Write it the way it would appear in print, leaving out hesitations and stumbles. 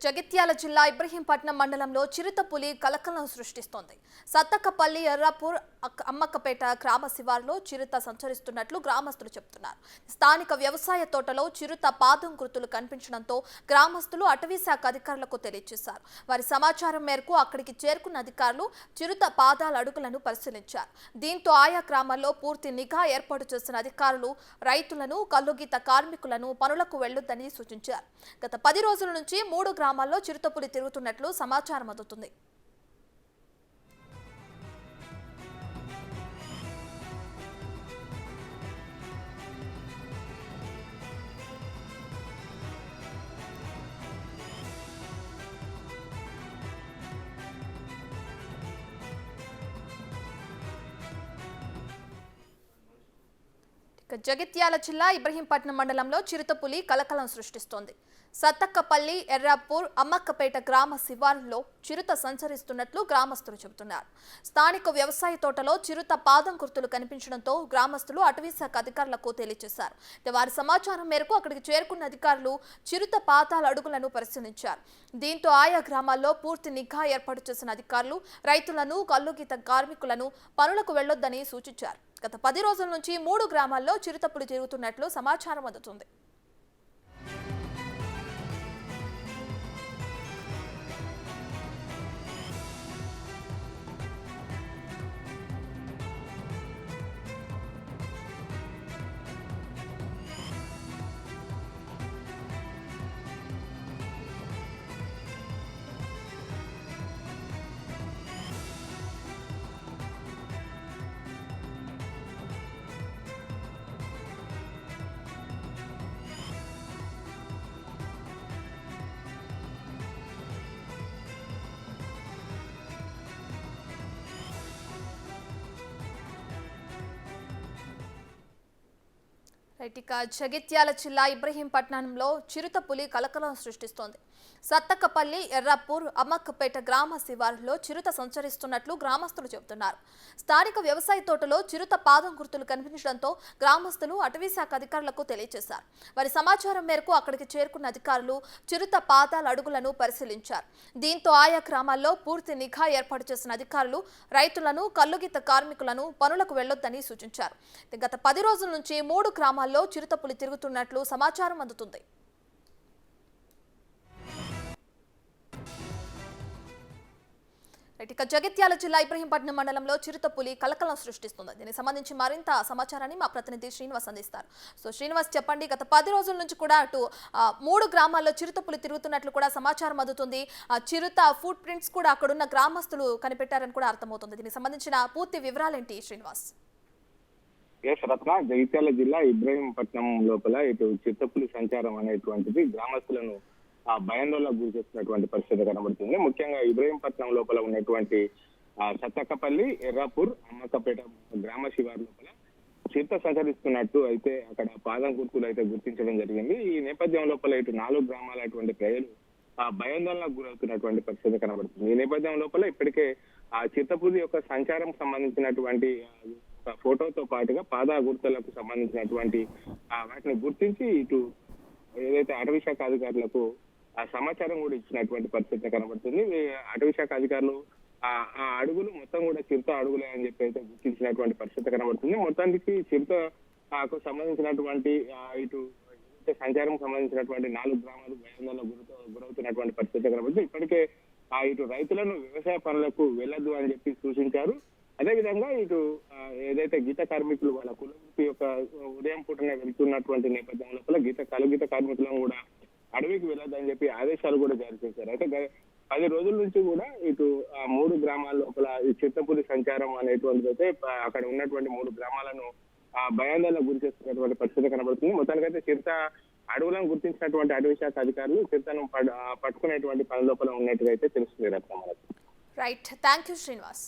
జగిత్యాల జిల్లా ఇబ్రహీంపట్నం మండలంలో చిరుతపులి కలకలం సృష్టిస్తోంది. సత్తక్కపల్లి ఎర్రాపూర్ అమ్మక్కపేట గ్రామ శివారులో చిరుత సంచరిస్తున్నట్లు గ్రామస్తులు చెబుతున్నారు. స్థానిక వ్యవసాయ తోటలో చిరుత పాదం గుర్తులు కనిపించడంతో గ్రామస్తులు అటవీశాఖ అధికారులకు తెలియజేశారు. వారి సమాచారం మేరకు అక్కడికి చేరుకున్న అధికారులు చిరుత పాదాల అడుగులను పరిశీలించారు. దీంతో ఆయా గ్రామాల్లో పూర్తి నిఘా ఏర్పాటు చేసిన అధికారులు రైతులను, కల్లుగీత కార్మికులను పనులకు వెళ్లొద్దని సూచించారు. గత 10 రోజుల నుంచి 3 గ్రామాల్లో చిరుతపులి తిరుగుతున్నట్లు సమాచారం అందుతుంది. జగిత్యాల జిల్లా ఇబ్రహీంపట్నం మండలంలో చిరుతపులి కలకలం సృష్టిస్తోంది. సత్తక్కపల్లి ఎర్రాపూర్ అమ్మక్కపేట గ్రామ శివారులో చిరుత సంచరిస్తున్నట్లు గ్రామస్తులు చెబుతున్నారు. స్థానిక వ్యవసాయ తోటలో చిరుత పాదం గుర్తులు కనిపించడంతో గ్రామస్తులు అటవీశాఖ అధికారులకు తెలియజేశారు. వారి సమాచారం మేరకు అక్కడికి చేరుకున్న అధికారులు చిరుత పాదాల అడుగులను పరిశీలించారు. దీంతో ఆయా గ్రామాల్లో పూర్తి నిఘా ఏర్పాటు చేసిన అధికారులు రైతులను, కల్లుగీత కార్మికులను పనులకు వెళ్లొద్దని సూచించారు. గత 10 రోజుల నుంచి 3 గ్రామాల్లో చిరుతపులి తిరుగుతున్నట్లు సమాచారం అందుతుంది. ఇక జగిత్యాల జిల్లా ఇబ్రహీంపట్నంలో చిరుతపులి కలకలం సృష్టిస్తోంది. సత్తక్కపల్లి ఎర్రాపూర్ అమ్మక్కపేట గ్రామ శివారులో చిరుత సంచరిస్తున్నట్లు గ్రామస్తులు చెబుతున్నారు. స్థానిక వ్యవసాయ తోటలో చిరుత పాదం గుర్తులు కనిపించడంతో గ్రామస్తులు అటవీశాఖ అధికారులకు తెలియజేశారు. వారి సమాచారం మేరకు అక్కడికి చేరుకున్న అధికారులు చిరుత పాదాల అడుగులను పరిశీలించారు. దీంతో ఆయా గ్రామాల్లో పూర్తి నిఘా ఏర్పాటు చేసిన అధికారులు రైతులను, కల్లుగీత కార్మికులను పనులకు వెళ్లొద్దని సూచించారు. గత 10 రోజుల నుంచి 3 గ్రామాల్లో చిరుతపులి తిరుగుతున్నట్లు సమాచారం అందుతుంది. ఇక జగిత్యాల జిల్లా ఇబ్రహీంపట్నం మండలంలో చిరుతపులి కలకలం సృష్టిస్తుంది. దీనికి సంబంధించి మరింత సమాచారాన్ని మా ప్రతినిధి శ్రీనివాస్ అందిస్తారు. సో శ్రీనివాస్, చెప్పండి, గత 10 రోజుల నుంచి కూడా అటు 3 గ్రామాల్లో చిరుతపులి తిరుగుతున్నట్లు కూడా సమాచారం అందుతుంది. చిరుత ఫుట్ ప్రింట్స్ కూడా అక్కడున్న గ్రామస్తులు కనిపెట్టారని కూడా అర్థమవుతుంది. దీనికి సంబంధించిన పూర్తి వివరాలేంటి శ్రీనివాస్? రత్న, జగిత్యాల జిల్లా ఇబ్రహీంపట్నం లోపల ఇటు చిరుతపులి సంచారం అనేటువంటిది గ్రామస్తులను భయాందోళనకు గురి చేస్తున్నటువంటి పరిస్థితి కనబడుతుంది. ముఖ్యంగా ఇబ్రహీంపట్నం లోపల ఉన్నటువంటి సత్తక్కపల్లి ఎర్రాపూర్ అమ్మక్కపేట గ్రామ శివారు లోపల చిరుత సంచరిస్తున్నట్టు అయితే అక్కడ పాదం గుర్తులు అయితే గుర్తించడం జరిగింది. ఈ నేపథ్యం లోపల ఇటు 4 గ్రామాలటువంటి ప్రజలు భయాందోళనకు గురవుతున్నటువంటి పరిస్థితి కనబడుతుంది. ఈ నేపథ్యం లోపల ఇప్పటికే ఆ చిరుతపులి యొక్క సంచారం సంబంధించినటువంటి ఫోటోతో పాటుగా పాద గుర్తులకు సంబంధించినటువంటి వాటిని గుర్తించి ఇటు ఏదైతే అటవీశాఖ అధికారులకు ఆ సమాచారం కూడా ఇచ్చినటువంటి పరిస్థితి కనబడుతుంది. అటవీశాఖ అధికారులు ఆ అడుగులు మొత్తం కూడా చిరుత అడుగులే అని చెప్పి అయితే గుర్తించినటువంటి పరిస్థితి కనబడుతుంది. మొత్తానికి చిరుతకు సంబంధించినటువంటి ఇటు సంచారం సంబంధించినటువంటి 4 గ్రామాలు భయాందోళనకు గురవుతున్నటువంటి పరిస్థితి కనబడుతుంది. ఇప్పటికే ఇటు రైతులను వ్యవసాయ పనులకు వెళ్ళొద్దు అని చెప్పి సూచించారు. అదేవిధంగా ఇటు ఏదైతే గీత కార్మికులు వాళ్ళ కులవృత్తి యొక్క ఉదయం పూటనే వెళ్తున్నటువంటి నేపథ్యం లోపల కలుగీత కార్మికులను కూడా అడవికి వెళ్ళొద్దని చెప్పి ఆదేశాలు కూడా జారీ చేశారు. అయితే 10 రోజుల నుంచి కూడా ఇటు 3 గ్రామాల లోపల ఈ చిరుతపులి సంచారం అనేటువంటిది అయితే అక్కడ ఉన్నటువంటి 3 గ్రామాలను భయాందోళనకు గురి చేస్తున్నటువంటి పరిస్థితి కనబడుతుంది. మొత్తానికైతే చిరుత అడవులను గుర్తించినటువంటి అటవీశాఖ అధికారులు చిరుతను పట్టుకునేటువంటి పని లోపల ఉన్నట్టుగా అయితే తెలుస్తుంది. రత్న, రైట్, థ్యాంక్ యూ శ్రీనివాస్.